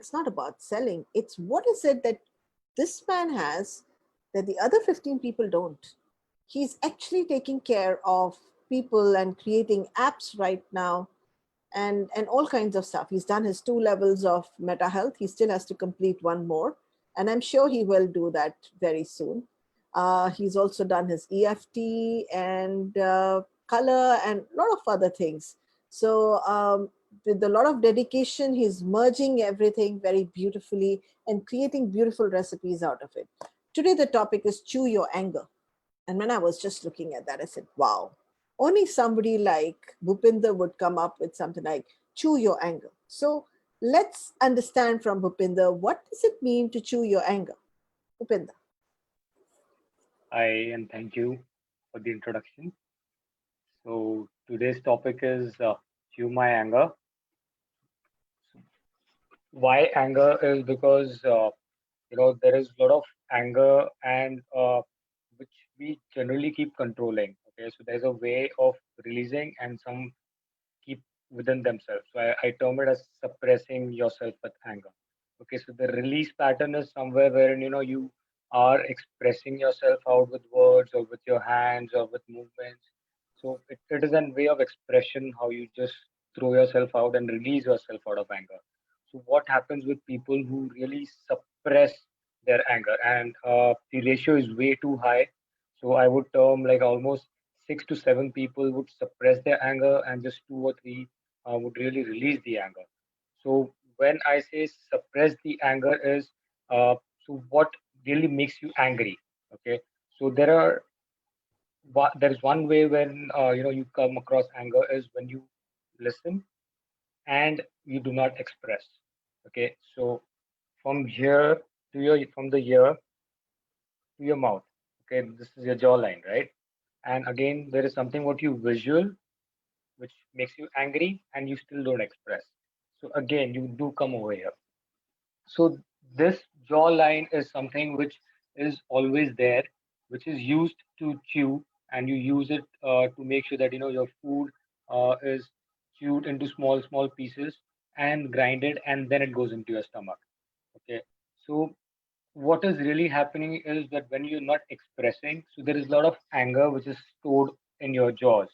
It's not about selling. It's what is it that this man has that the other 15 people don't. He's actually taking care of people and creating apps right now and all kinds of stuff. He's done his 2 levels of MetaHealth. He still has to complete one more. And I'm sure he will do that very soon. He's also done his EFT and color and a lot of other things. So with a lot of dedication, he's merging everything very beautifully and creating beautiful recipes out of it. Today, the topic is chew your anger. And when I was just looking at that, I said, wow, only somebody like Bhupinder would come up with something like chew your anger. So let's understand from Bhupinder, what does it mean to chew your anger? Bhupinder. Hi, and thank you for the introduction. So today's topic is chew my anger. Why anger is because there is a lot of anger and which we generally keep controlling. Okay, so there's a way of releasing and some keep within themselves. So I term it as suppressing yourself with anger. Okay, so the release pattern is somewhere wherein you are expressing yourself out with words or with your hands or with movements. So it is a way of expression how you just throw yourself out and release yourself out of anger. So what happens with people who really suppress their anger and the ratio is way too high. So I would term like almost 6 to 7 people would suppress their anger and just 2 or 3 would really release the anger. So when I say suppress the anger is so what really makes you angry. Okay, so there is one way when you come across anger is when you listen and you do not express. Okay, so from here from the ear to your mouth. Okay, this is your jawline, right? And again, there is something what you visual which makes you angry and you still don't express. So again, you do come over here. So this jawline is something which is always there, which is used to chew, and you use it to make sure that your food is chewed into small pieces and grinded, and then it goes into your stomach. Okay, so what is really happening is that when you're not expressing, so there is a lot of anger which is stored in your jaws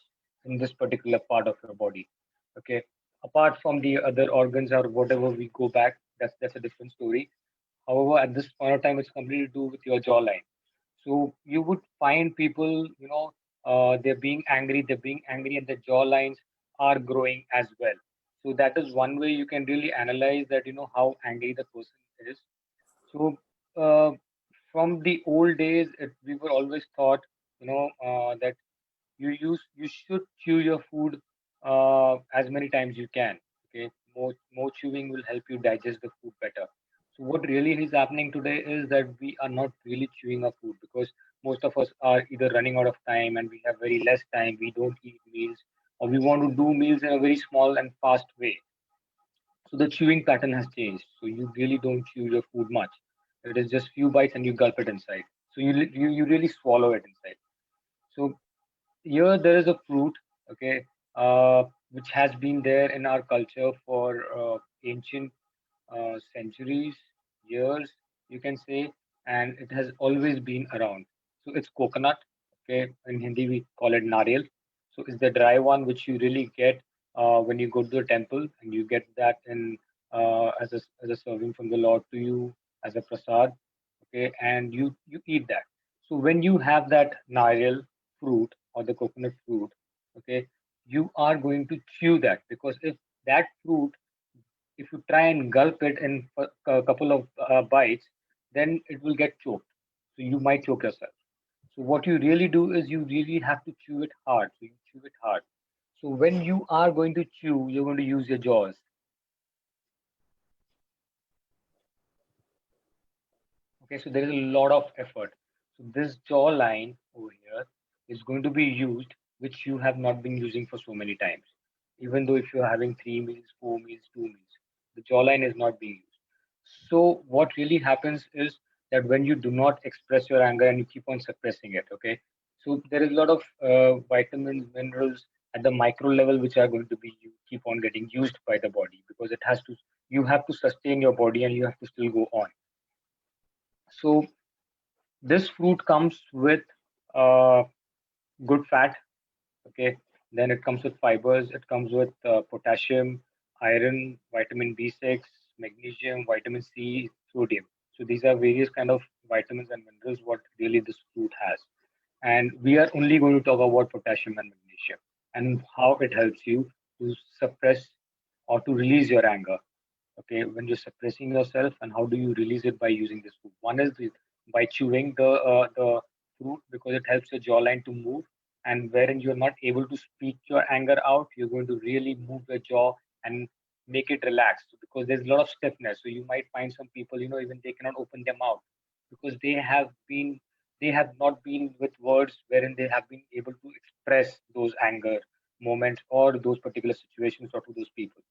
in this particular part of your body. Okay, apart from the other organs or whatever we go back, that's a different story. However, at this point of time, it's completely to do with your jawline. So you would find people, they're being angry, and the jawlines are growing as well. So that is one way you can really analyze that, how angry the person is. So uh, from the old days, we were always taught, that you should chew your food as many times you can. Okay, more chewing will help you digest the food better. So what really is happening today is that we are not really chewing our food because most of us are either running out of time and we have very less time. We don't eat meals, or we want to do meals in a very small and fast way. So the chewing pattern has changed. So you really don't chew your food much. It is just few bites and you gulp it inside. So you really swallow it inside. So here there is a fruit, okay, which has been there in our culture for ancient centuries, years, you can say, and it has always been around. So it's coconut, okay. In Hindi we call it nariyal. So it's the dry one which you really get when you go to the temple, and you get that in as a serving from the Lord to you as a prasad, okay, and you eat that. So when you have that nariyal fruit or the coconut fruit, okay, you are going to chew that, because if that fruit, if you try and gulp it in a couple of bites, then it will get choked. So you might choke yourself. So what you really do is you really have to chew it hard. So you chew it hard. So when you are going to chew, you're going to use your jaws. Okay, so there is a lot of effort. So this jaw line over here is going to be used, which you have not been using for so many times. Even though if you're having 3 meals, 4 meals, 2 meals, the jawline is not being used. So what really happens is that when you do not express your anger and you keep on suppressing it, okay. So there is a lot of vitamins, minerals at the micro level which are going to be keep on getting used by the body, because it has to you have to sustain your body and you have to still go on. So this fruit comes with uh, good fat. Okay, then it comes with fibers. It comes with potassium, iron, vitamin B6, magnesium, vitamin C, sodium. So these are various kind of vitamins and minerals what really this fruit has. And we are only going to talk about potassium and magnesium and how it helps you to suppress or to release your anger. Okay, when you're suppressing yourself, and how do you release it? By using this food. One is by chewing the fruit, because it helps your jawline to move, and wherein you're not able to speak your anger out, you're going to really move your jaw and make it relaxed, because there's a lot of stiffness. So you might find some people, even they cannot open their mouth because they have not been with words wherein they have been able to express those anger moments or those particular situations or to those people.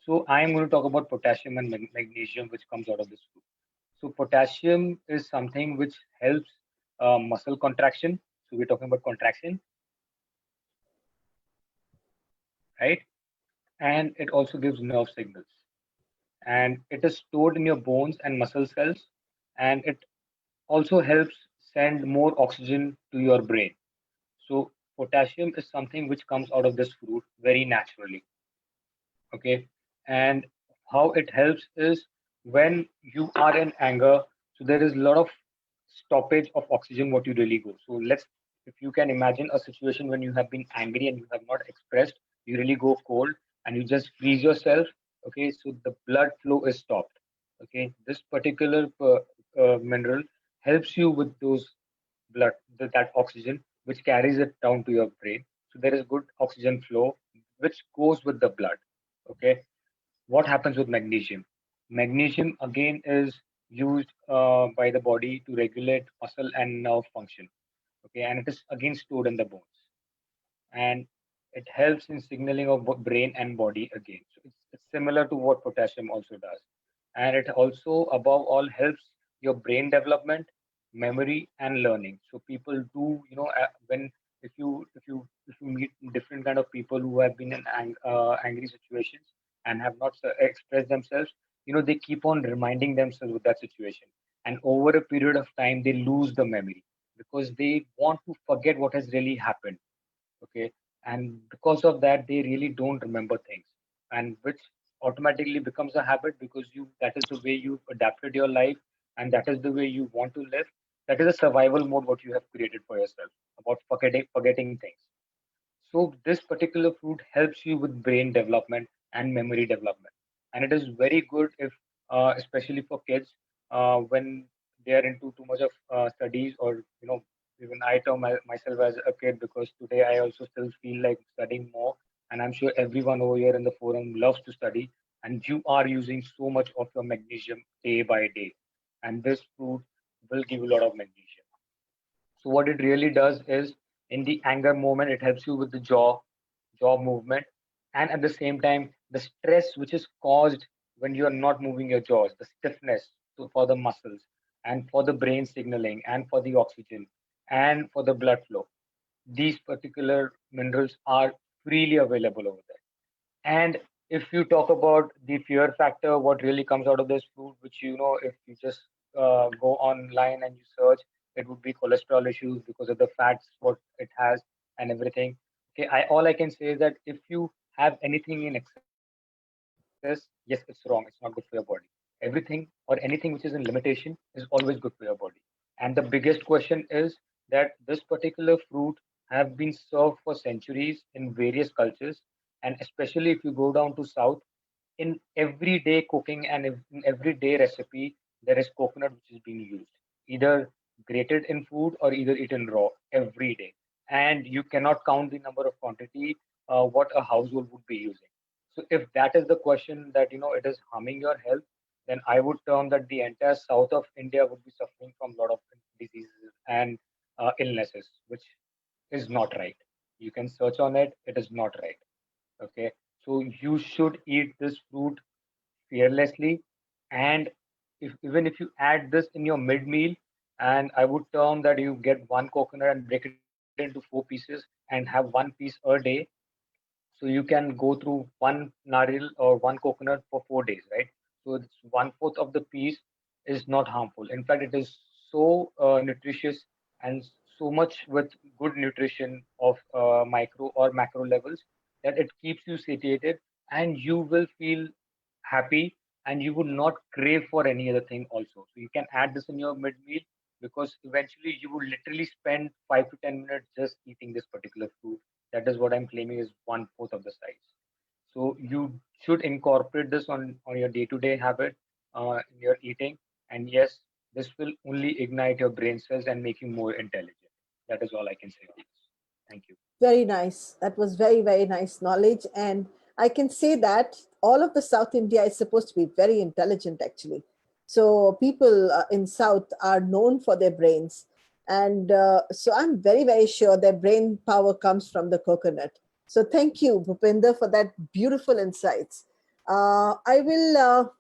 So I am going to talk about potassium and magnesium, which comes out of this food. So potassium is something which helps muscle contraction. So we're talking about contraction, right? And it also gives nerve signals. And it is stored in your bones and muscle cells. And it also helps send more oxygen to your brain. So potassium is something which comes out of this fruit very naturally. Okay, and how it helps is when you are in anger, so there is a lot of stoppage of oxygen what you really go. So let's, if you can imagine a situation when you have been angry and you have not expressed, you really go cold and you just freeze yourself. Okay, so the blood flow is stopped. Okay, this particular mineral helps you with those blood, that oxygen which carries it down to your brain. So there is good oxygen flow which goes with the blood. Okay, what happens with magnesium? Magnesium again is used by the body to regulate muscle and nerve function. Okay, and it is again stored in the bones, and it helps in signaling of brain and body again. So it's similar to what potassium also does, and it also above all helps your brain development, memory, and learning. So people do, when if you meet different kind of people who have been in angry situations and have not expressed themselves, they keep on reminding themselves of that situation, and over a period of time they lose the memory because they want to forget what has really happened. Okay, and because of that they really don't remember things, and which automatically becomes a habit, because you that is the way you've adapted your life, and that is the way you want to live. That is a survival mode what you have created for yourself about forgetting things. So this particular fruit helps you with brain development and memory development, and it is very good if, especially for kids, when they are into too much of studies, or even I term myself as a kid, because today I also still feel like studying more, and I'm sure everyone over here in the forum loves to study, and you are using so much of your magnesium day by day, and this fruit will give you a lot of magnesium. So what it really does is, in the anger moment, it helps you with the jaw movement, and at the same time, the stress which is caused when you are not moving your jaws, the stiffness for the muscles, and for the brain signaling, and for the oxygen, and for the blood flow. These particular minerals are freely available over there. And if you talk about the fear factor, what really comes out of this fruit, which if you just go online and you search, it would be cholesterol issues because of the fats what it has and everything. Okay, I all I can say is that if you have anything in excess, yes, it's wrong. It's not good for your body. Everything or anything which is in limitation is always good for your body. And the biggest question is that this particular fruit have been served for centuries in various cultures, and especially if you go down to south, in everyday cooking and in everyday recipe, there is coconut which is being used, either grated in food or either eaten raw every day. And you cannot count the number of quantity what a household would be using. So if that is the question that it is harming your health, then I would term that the entire south of India would be suffering from a lot of diseases and illnesses, which is not right. You can search on it; it is not right. Okay, so you should eat this fruit fearlessly, and even if you add this in your mid meal, and I would term that you get one coconut and break it into four pieces and have one piece a day, So you can go through one nariyal or one coconut for 4 days, right? So it's one fourth of the piece is not harmful. In fact, it is so nutritious and so much with good nutrition of micro or macro levels that it keeps you satiated and you will feel happy and you would not crave for any other thing also. So you can add this in your mid meal because eventually you will literally spend 5 to 10 minutes just eating this particular fruit. That is what I'm claiming is one fourth of the size. So you should incorporate this on your day-to-day habit in your eating. And yes, this will only ignite your brain cells and make you more intelligent. That is all I can say on this. Thank you. Very nice. That was very, very nice knowledge. And I can say that all of the South India is supposed to be very intelligent, actually. So people in South are known for their brains. And so I'm very, very sure their brain power comes from the coconut. So thank you, Bhupinder, for that beautiful insights. I will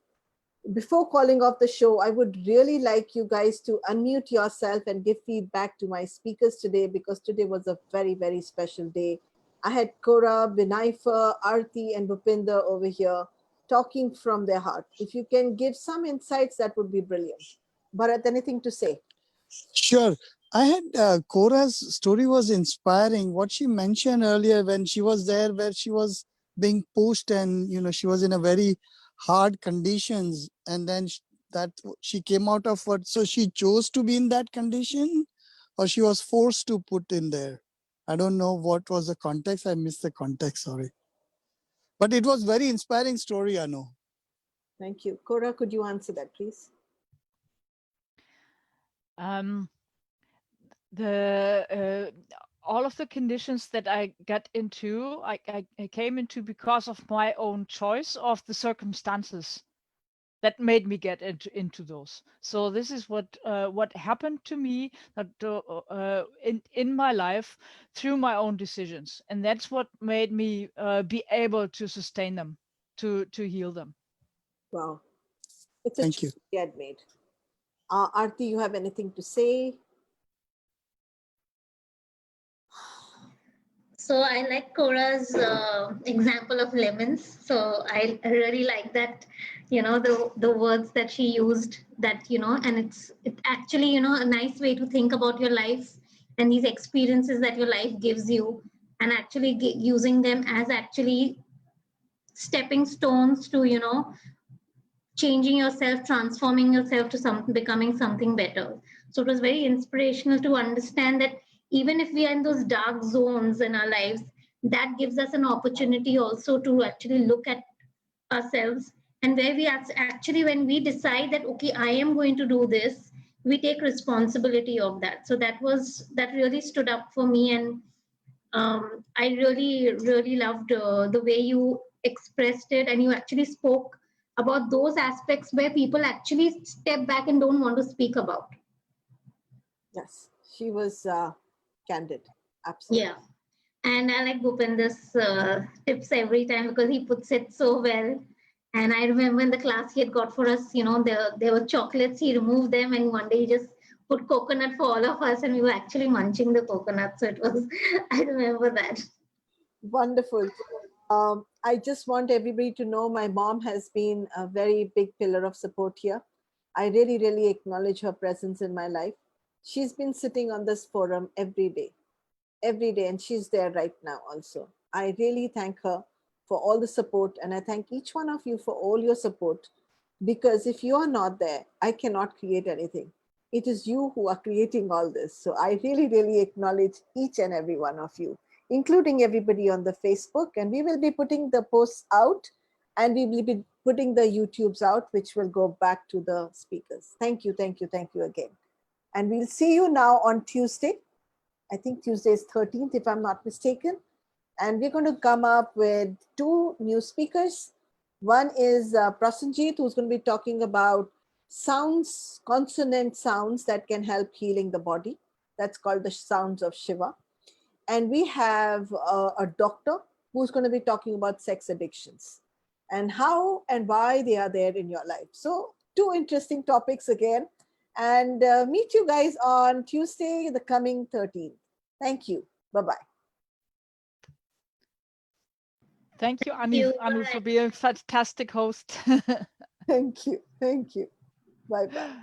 before calling off the show, I would really like you guys to unmute yourself and give feedback to my speakers today, because today was a very, very special day. I had Kora, Vinaifa, Arti, and Bhupinder over here talking from their heart. If you can give some insights, that would be brilliant. Bharat, anything to say? Sure. I had Cora's story was inspiring. What she mentioned earlier when she was there, where she was being pushed and she was in a very hard conditions, and then that she came out of what. So she chose to be in that condition, or she was forced to put in there. I don't know what was the context. I missed the context. Sorry, but it was very inspiring story. I know. Thank you. Kora, could you answer that, please? The all of the conditions that I got into, I came into because of my own choice of the circumstances that made me get into those. So this is what happened to me that, in my life through my own decisions, and that's what made me be able to sustain them, to heal them. Wow. It's a Thank you. choice we had made. Arti, you have anything to say? So I like Cora's example of lemons. So I really like that, the words that she used, that, and it's actually, a nice way to think about your life and these experiences that your life gives you, and actually using them as actually stepping stones to, changing yourself, transforming yourself to becoming something better. So it was very inspirational to understand that even if we are in those dark zones in our lives, that gives us an opportunity also to actually look at ourselves, and where we actually, when we decide that, okay, I am going to do this, we take responsibility of that. So that really stood up for me. And I really, really loved the way you expressed it, and you actually spoke about those aspects where people actually step back and don't want to speak about. Yes, she was candid. Absolutely. Yeah. And I like Bhupinder's tips every time because he puts it so well. And I remember in the class he had got for us, there were chocolates, he removed them, and one day he just put coconut for all of us, and we were actually munching the coconut. So it was, I remember that. Wonderful. I just want everybody to know my mom has been a very big pillar of support here. I really, really acknowledge her presence in my life. She's been sitting on this forum every day, and she's there right now also. I really thank her for all the support, and I thank each one of you for all your support, because if you are not there, I cannot create anything. It is you who are creating all this. So I really, really acknowledge each and every one of you, including everybody on the Facebook. And we will be putting the posts out, and we will be putting the YouTubes out, which will go back to the speakers. Thank you, thank you, thank you again. And we'll see you now on Tuesday. I think Tuesday is 13th, if I'm not mistaken. And we're going to come up with two new speakers. One is Prasenjit, who's going to be talking about sounds, consonant sounds that can help healing the body. That's called the sounds of Shiva. And we have a doctor who's going to be talking about sex addictions and how and why they are there in your life. So two interesting topics again. And meet you guys on Tuesday, the coming 13th. Thank you. Bye-bye. Thank you, you. Anu, for being a fantastic host. Thank you. Thank you. Bye bye.